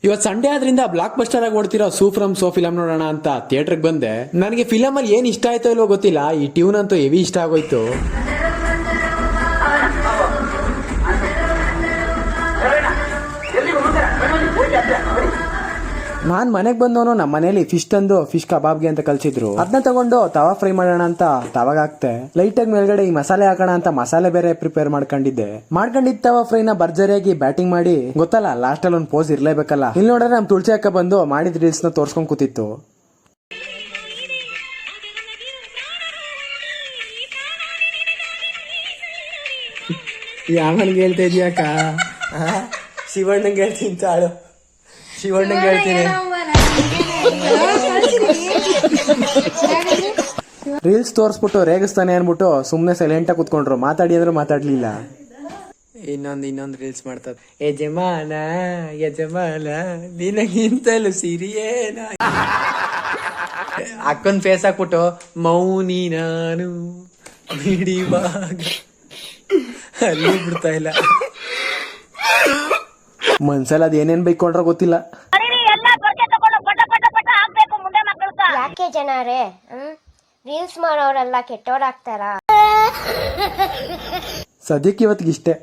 ಇವತ್ತು ಸಂಡೇ ಆದ್ರಿಂದ block buster ಆಗಿ ಓಡ್ತಿರೋ ಸೂಫ್ರಮ್ ಸೋ ಫಿಲಮ್ ನೋಡೋಣ ಅಂತ ಥಿಯೇಟರ್ಗೆ ಬಂದೆ. ನನಗೆ ಫಿಲಮ್ ಅಲ್ಲಿ ಏನ್ ಇಷ್ಟ ಆಯ್ತೋ ಇಲ್ವೋ ಗೊತ್ತಿಲ್ಲ, ಈ ಟ್ಯೂನ್ ಅಂತೂ ಹೆವಿ ಇಷ್ಟ ಆಗೋಯ್ತು. ನಾನ್ ಮನೆಗ್ ಬಂದವನು ನಮ್ಮ ಮನೇಲಿ ಫಿಶ್ ತಂದು ಫಿಶ್ ಕಬಾಬ್ಗೆ ಅಂತ ಕಲ್ಸಿದ್ರು. ಅದನ್ನ ತಗೊಂಡು ತವಾ ಫ್ರೈ ಮಾಡೋಣ ಅಂತ ತವಾಗ ಹಾಕ್ತೆ. ಲೈಟ್ ಆಗಿ ಮೇಲ್ಗಡೆ ಈ ಮಸಾಲೆ ಹಾಕೋಣ ಅಂತ ಮಸಾಲೆ ಬೇರೆ ಪ್ರಿಪೇರ್ ಮಾಡ್ಕೊಂಡಿದ್ದೆ. ಮಾಡ್ಕೊಂಡಿದ್ದ ತವಾ ಫ್ರೈನ ಭರ್ಜರಿಯಾಗಿ ಬ್ಯಾಟಿಂಗ್ ಮಾಡಿ, ಗೊತ್ತಲ್ಲ ಲಾಸ್ಟ್ ಅಲ್ಲಿ ಒಂದು ಪೋಸ್ ಇರ್ಲೇಬೇಕಲ್ಲ. ಇಲ್ಲಿ ನೋಡ್ರೆ ನಮ್ ತುಳಸಿ ಅಕ್ಕ ಬಂದು ಮಾಡಿದ ರೀಲ್ಸ್ ನ ತೋರ್ಸ್ಕೊಂಡ್ ಕೂತಿತ್ತು. ಯಾವನ್ಗೆ ಹೇಳ್ತಾ ಇದೀಯಕ್ಕ? ಶಿವಣ್ಣಂಗೆ ಹೇಳ್ತೀನಿ ತಾಳು, ಶಿವಣ್ಣಂಗೆ ಹೇಳ್ತೀನಿ. ರೀಲ್ಸ್ ತೋರಿಸ್ಬಿಟ್ಟು ರೇಗಿಸ್ತಾನೆ ಅನ್ಬಿಟ್ಟು ಸುಮ್ನೆ ಸೈಲೆಂಟ್ ಆಗಿ ಕುತ್ಕೊಂಡ್ರು. ಮಾತಾಡಿ ಅಂದ್ರೆ ಮಾತಾಡ್ಲಿಲ್ಲ. ಇನ್ನೊಂದು ರೀಲ್ಸ್ ಮಾಡ್ತಾರೆ. ಯಜಮಾನ ಯಜಮಾನ ನಿನಗಿಂತಲೂ ಸಿರಿಯೇನ ಅಕ್ಕನ್ ಫೇಸ್ ಹಾಕ್ಬಿಟ್ಟು ಮೌನಿ ನಾನು ಬಿಡಿವಾಗ ಅಲ್ಲಿ ಬಿಡ್ತಾ ಇಲ್ಲ. ಮನ್ಸಲ್ಲಿ ಅದೇನೇನ್ ಬೈಕೊಂಡ್ರ ಗೊತ್ತಿಲ್ಲ. ಯಾಕೆ ಜನರೇ ರೀಲ್ಸ್ ಮಾಡೋರೆಲ್ಲ ಕೆಟ್ಟೋರಾಗ್ತಾರ? ಸದ್ಯಕ್ಕೆ ಇವತ್ತಿಗಿಷ್ಟೇ.